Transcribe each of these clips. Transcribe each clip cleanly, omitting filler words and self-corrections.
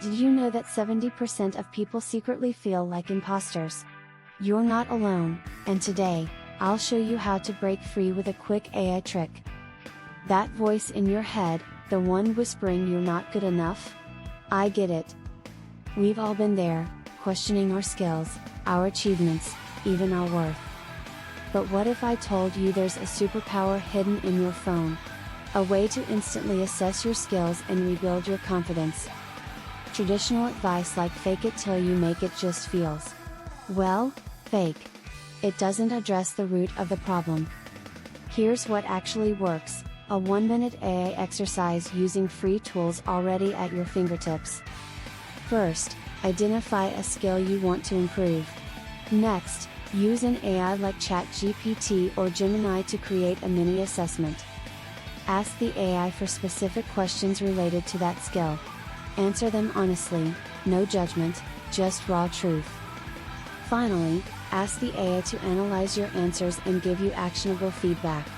Did you know that 70% of people secretly feel like imposters? You're not alone, and today, I'll show you how to break free with a quick AI trick. That voice in your head, the one whispering you're not good enough? I get it. We've all been there, questioning our skills, our achievements, even our worth. But what if I told you there's a superpower hidden in your phone? A way to instantly assess your skills and rebuild your confidence. Traditional advice like fake it till you make it just feels, well, fake. It doesn't address the root of the problem. Here's what actually works: a 1-minute AI exercise using free tools already at your fingertips. First, identify a skill you want to improve. Next, use an AI like ChatGPT or Gemini to create a mini assessment. Ask the AI for specific questions related to that skill. Answer them honestly, no judgment, just raw truth. Finally, ask the AI to analyze your answers and give you actionable feedback.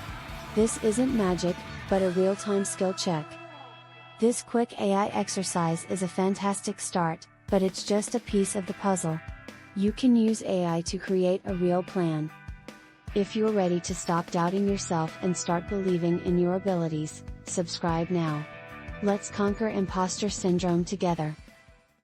This isn't magic, but a real-time skill check. This quick AI exercise is a fantastic start, but it's just a piece of the puzzle. You can use AI to create a real plan. If you're ready to stop doubting yourself and start believing in your abilities, subscribe now. Let's conquer imposter syndrome together.